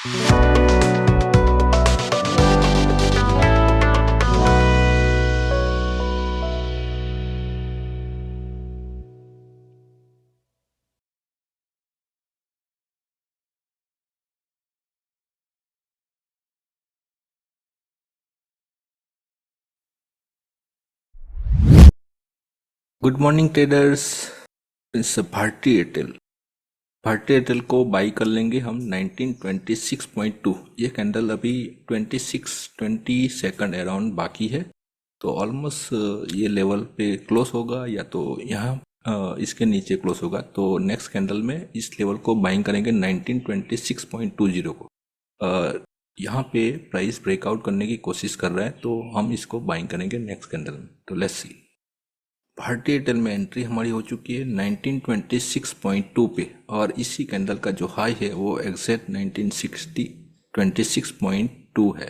Good morning traders. इस Bharti Airtel को by कर लेंगे हम 1926.2। ये कैंडल अभी 20 सेकंड अराउंड बाकी है, तो ऑलमोस्ट ये लेवल पे क्लोज होगा या तो यहाँ इसके नीचे क्लोज होगा। तो नेक्स्ट कैंडल में इस लेवल को बाइंग करेंगे 1926.20 को। यहाँ पे प्राइस ब्रेकआउट करने की कोशिश कर रहा है, तो हम इसको बाइंग करेंगे नेक्स्ट कैंडल में। तो लेट्स सी। भारतीय एयरटेल में एंट्री हमारी हो चुकी है 1926.2 पे, और इसी कैंडल का जो हाई है वो एग्जैक्ट 26.2 है।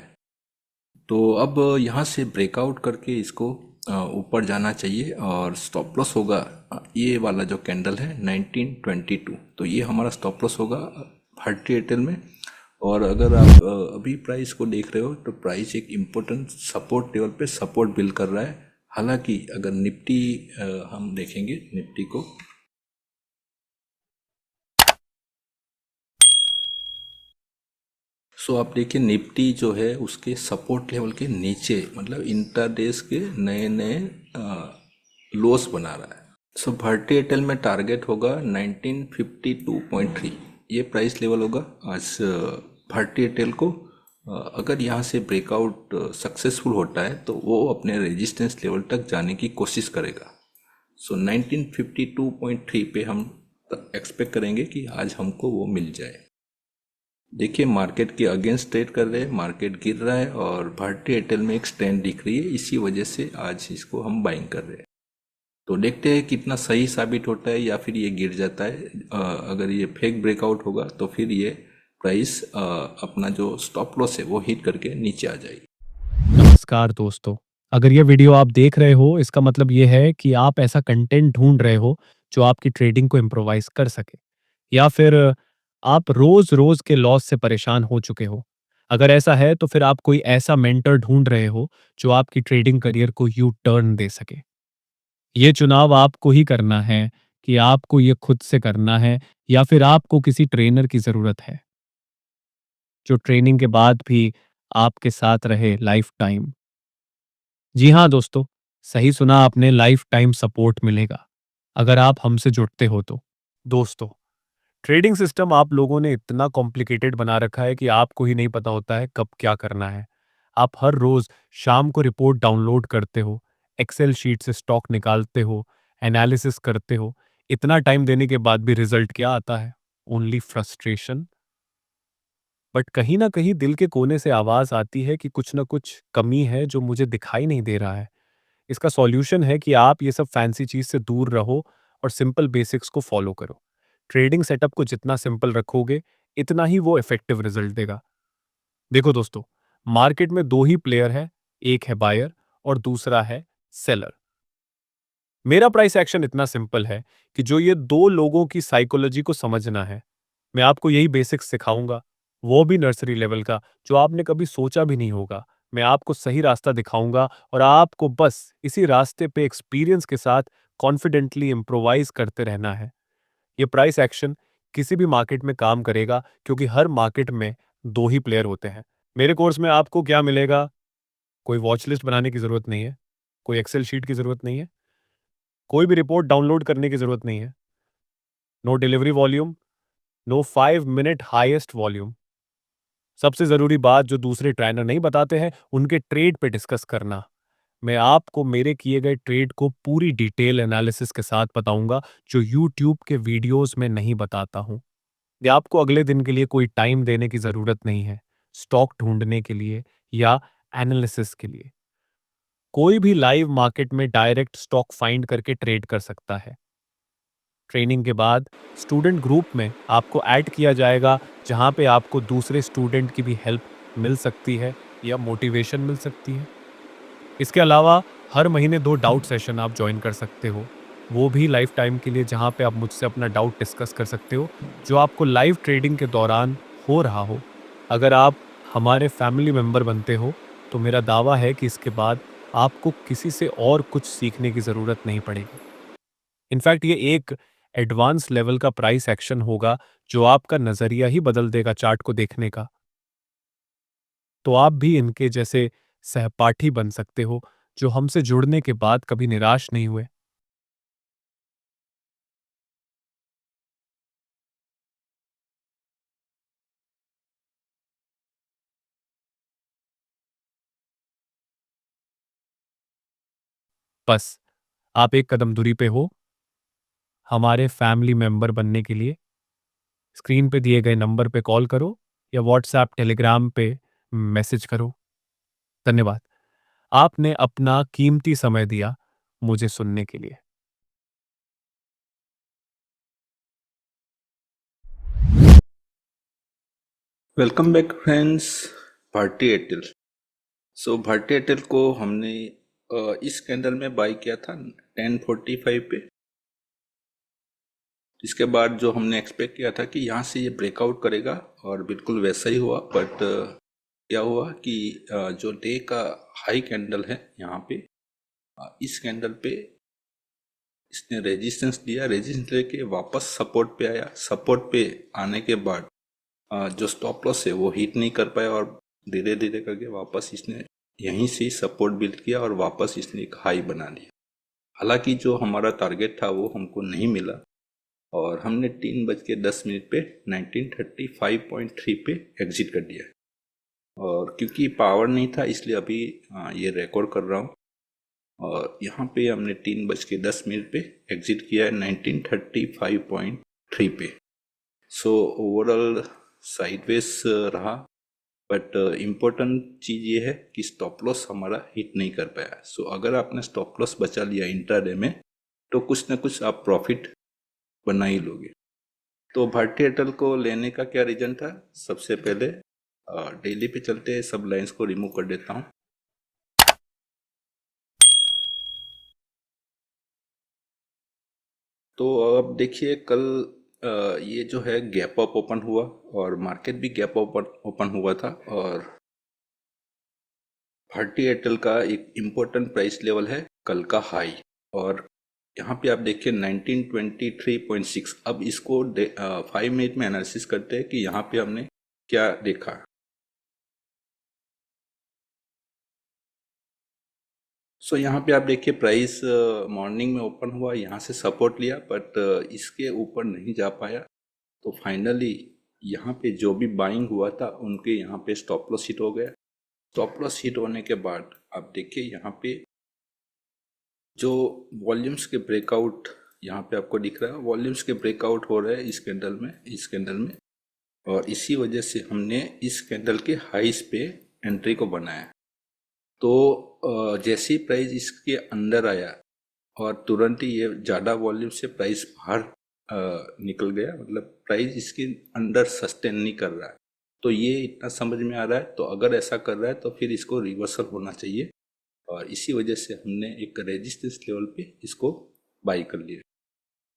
तो अब यहाँ से ब्रेकआउट करके इसको ऊपर जाना चाहिए, और स्टॉप लॉस होगा ये वाला जो कैंडल है 1922। तो ये हमारा स्टॉप लॉस होगा भारतीय एयरटेल में। और अगर आप अभी प्राइस को देख रहे हो तो प्राइस एक इम्पोर्टेंट सपोर्ट लेवल पे सपोर्ट बिल्ड कर रहा है। हालांकि अगर निफ्टी हम देखेंगे निफ्टी को, सो आप देखिए निफ्टी जो है उसके सपोर्ट लेवल के नीचे, मतलब इंटरडेज के नए नए लोस बना रहा है। सो भारती एयरटेल में टारगेट होगा 1952.3, ये प्राइस लेवल होगा आज भारती एयरटेल को। अगर यहाँ से ब्रेकआउट सक्सेसफुल होता है तो वो अपने रेजिस्टेंस लेवल तक जाने की कोशिश करेगा। सो 1952.3 पे हम एक्सपेक्ट करेंगे कि आज हमको वो मिल जाए। देखिए मार्केट के अगेंस्ट ट्रेड कर रहे हैं, मार्केट गिर रहा है और भारती एयरटेल में एक स्टैंड दिख रही है, इसी वजह से आज इसको हम बाइंग कर रहे हैं। तो देखते हैं कितना सही साबित होता है या फिर ये गिर जाता है। अगर ये फेक ब्रेकआउट होगा तो फिर ये प्राइस अपना जो स्टॉप लॉस है वो हिट करके नीचे आ जाएगी। नमस्कार दोस्तों, अगर ये वीडियो आप देख रहे हो इसका मतलब ये है कि आप ऐसा कंटेंट ढूंढ रहे हो जो आपकी ट्रेडिंग को इम्प्रोवाइज कर सके, या फिर आप रोज रोज के लॉस से परेशान हो चुके हो। अगर ऐसा है तो फिर आप कोई ऐसा मेंटर ढूंढ रहे हो जो आपकी ट्रेडिंग करियर को यू टर्न दे सके। ये चुनाव आपको ही करना है कि आपको ये खुद से करना है या फिर आपको किसी ट्रेनर की जरूरत है जो ट्रेनिंग के बाद भी आपके साथ रहे लाइफ टाइम। जी हाँ दोस्तों, सही सुना आपने, लाइफ टाइम सपोर्ट मिलेगा अगर आप हमसे जुड़ते हो तो। दोस्तों, ट्रेडिंग सिस्टम आप लोगों ने इतना कॉम्प्लिकेटेड बना रखा है कि आपको ही नहीं पता होता है कब क्या करना है। आप हर रोज शाम को रिपोर्ट डाउनलोड करते हो, एक्सेल शीट से स्टॉक निकालते हो, एनालिसिस करते हो। इतना टाइम देने के बाद भी रिजल्ट क्या आता है? Only frustration. बट कहीं ना कहीं दिल के कोने से आवाज आती है कि कुछ ना कुछ कमी है जो मुझे दिखाई नहीं दे रहा है। इसका सॉल्यूशन है कि आप ये सब फैंसी चीज से दूर रहो और सिंपल बेसिक्स को फॉलो करो। ट्रेडिंग सेटअप को जितना सिंपल रखोगे इतना ही वो इफेक्टिव रिजल्ट देगा। देखो दोस्तों, मार्केट में दो ही प्लेयर है, एक है बायर और दूसरा है सेलर। मेरा प्राइस एक्शन इतना सिंपल है कि जो ये दो लोगों की साइकोलॉजी को समझना है, मैं आपको यही बेसिक्स सिखाऊंगा, वो भी नर्सरी लेवल का, जो आपने कभी सोचा भी नहीं होगा। मैं आपको सही रास्ता दिखाऊंगा और आपको बस इसी रास्ते पे एक्सपीरियंस के साथ कॉन्फिडेंटली इम्प्रोवाइज करते रहना है। ये प्राइस एक्शन किसी भी मार्केट में काम करेगा क्योंकि हर मार्केट में दो ही प्लेयर होते हैं। मेरे कोर्स में आपको क्या मिलेगा? कोई वॉच लिस्ट बनाने की जरूरत नहीं है, कोई एक्सेल शीट की जरूरत नहीं है, कोई भी रिपोर्ट डाउनलोड करने की जरूरत नहीं है, no delivery volume, no 5 minute highest volume. सबसे जरूरी बात जो दूसरे ट्रेनर नहीं बताते हैं, उनके ट्रेड पे डिस्कस करना। मैं आपको मेरे किए गए ट्रेड को पूरी डिटेल एनालिसिस के साथ बताऊंगा जो यूट्यूब के वीडियोस में नहीं बताता हूं। या आपको अगले दिन के लिए कोई टाइम देने की जरूरत नहीं है, स्टॉक ढूंढने के लिए या एनालिसिस के लिए। कोई भी लाइव मार्केट में डायरेक्ट स्टॉक फाइंड करके ट्रेड कर सकता है। ट्रेनिंग के बाद स्टूडेंट ग्रुप में आपको ऐड किया जाएगा जहां पे आपको दूसरे स्टूडेंट की भी हेल्प मिल सकती है या मोटिवेशन मिल सकती है। इसके अलावा हर महीने 2 डाउट सेशन आप ज्वाइन कर सकते हो, वो भी लाइफ टाइम के लिए, जहां पे आप मुझसे अपना डाउट डिस्कस कर सकते हो जो आपको लाइव ट्रेडिंग के दौरान हो रहा हो। अगर आप हमारे फैमिली मेंबर बनते हो तो मेरा दावा है कि इसके बाद आपको किसी से और कुछ सीखने की ज़रूरत नहीं पड़ेगी। इनफैक्ट ये एक एडवांस लेवल का प्राइस एक्शन होगा जो आपका नज़रिया ही बदल देगा चार्ट को देखने का। तो आप भी इनके जैसे सहपाठी बन सकते हो जो हमसे जुड़ने के बाद कभी निराश नहीं हुए। बस आप एक कदम दूरी पे हो हमारे फैमिली मेंबर बनने के लिए। स्क्रीन पे दिए गए नंबर पे कॉल करो या व्हाट्सएप टेलीग्राम पे मैसेज करो। धन्यवाद। आपने अपना कीमती समय दिया मुझे सुनने के लिए। Welcome back friends. Bharti Airtel. So Bharti Airtel को हमने इस कैंडल में बाय किया था 10:45 पे। इसके बाद जो हमने एक्सपेक्ट किया था कि यहाँ से ये ब्रेकआउट करेगा और बिल्कुल वैसा ही हुआ। बट क्या हुआ कि जो डे का हाई कैंडल है यहाँ पे, इस कैंडल पे इसने रेजिस्टेंस दिया, रेजिस्टेंस लेके वापस सपोर्ट पे आया। सपोर्ट पे आने के बाद जो स्टॉप लॉस है वो हिट नहीं कर पाया और धीरे धीरे करके वापस इसने यहीं से सपोर्ट बिल्ड किया और वापस इसने एक हाई बना लिया। हालांकि जो हमारा टारगेट था वो हमको नहीं मिला और हमने 3:10 पे 1935.3 पे एग्जिट कर दिया। और क्योंकि पावर नहीं था इसलिए अभी ये रिकॉर्ड कर रहा हूँ। और यहाँ पे हमने 3:10 पे एग्जिट किया है 1935.3 पे। सो ओवरऑल साइडवेज रहा। बट इम्पोर्टेंट चीज़ ये है कि स्टॉप लॉस हमारा हिट नहीं कर पाया। सो अगर आपने स्टॉप लॉस बचा लिया इंट्राडे में तो कुछ ना कुछ आप प्रॉफिट बना ही लोगे। तो भारती एयरटेल को लेने का क्या रीजन था? सबसे पहले डेली पे चलते हैं, सब लाइंस को रिमूव कर देता हूँ। तो अब देखिए कल ये जो है गैप अप ओपन हुआ और मार्केट भी गैप ओपन हुआ था। और भारती एयरटेल का एक इम्पोर्टेंट प्राइस लेवल है कल का हाई। और यहाँ पे आप देखिए 1923.6। अब इसको 5 मिनट में एनालिसिस करते हैं कि यहाँ पे हमने क्या देखा। सो यहाँ पे आप देखिए प्राइस मॉर्निंग में ओपन हुआ, यहाँ से सपोर्ट लिया बट इसके ऊपर नहीं जा पाया। तो फाइनली यहाँ पे जो भी बाइंग हुआ था उनके यहाँ पे स्टॉप लॉस हिट हो गया। स्टॉप लॉस हिट होने के बाद आप देखिए यहाँ पे जो वॉल्यूम्स के ब्रेकआउट यहाँ पे आपको दिख रहा है, वॉल्यूम्स के ब्रेकआउट हो रहे हैं इस कैंडल में। और इसी वजह से हमने इस कैंडल के हाइस पे एंट्री को बनाया। तो जैसे ही प्राइस इसके अंदर आया और तुरंत ही ये ज़्यादा वॉल्यूम से प्राइस बाहर निकल गया, मतलब प्राइस इसके अंदर सस्टेन नहीं कर रहा है। तो ये इतना समझ में आ रहा है। तो अगर ऐसा कर रहा है तो फिर इसको रिवर्सल होना चाहिए और इसी वजह से हमने एक रेजिस्टेंस लेवल पे इसको बाई कर लिया।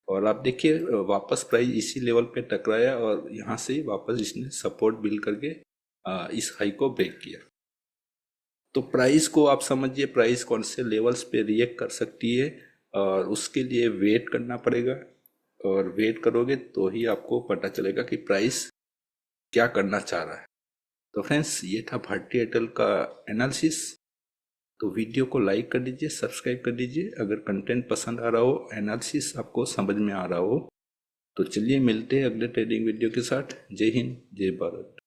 और आप देखिए वापस प्राइस इसी लेवल पे टकराया और यहाँ से वापस इसने सपोर्ट बिल्ड करके इस हाई को ब्रेक किया। तो प्राइस को आप समझिए प्राइस कौन से लेवल्स पे रिएक्ट कर सकती है और उसके लिए वेट करना पड़ेगा। और वेट करोगे तो ही आपको पता चलेगा कि प्राइस क्या करना चाह रहा है। तो फ्रेंड्स ये था भारती एयरटेल का एनालिसिस। तो वीडियो को लाइक कर दीजिए, सब्सक्राइब कर दीजिए अगर कंटेंट पसंद आ रहा हो, एनालिसिस आपको समझ में आ रहा हो। तो चलिए मिलते हैं अगले ट्रेडिंग वीडियो के साथ। जय हिंद, जय भारत।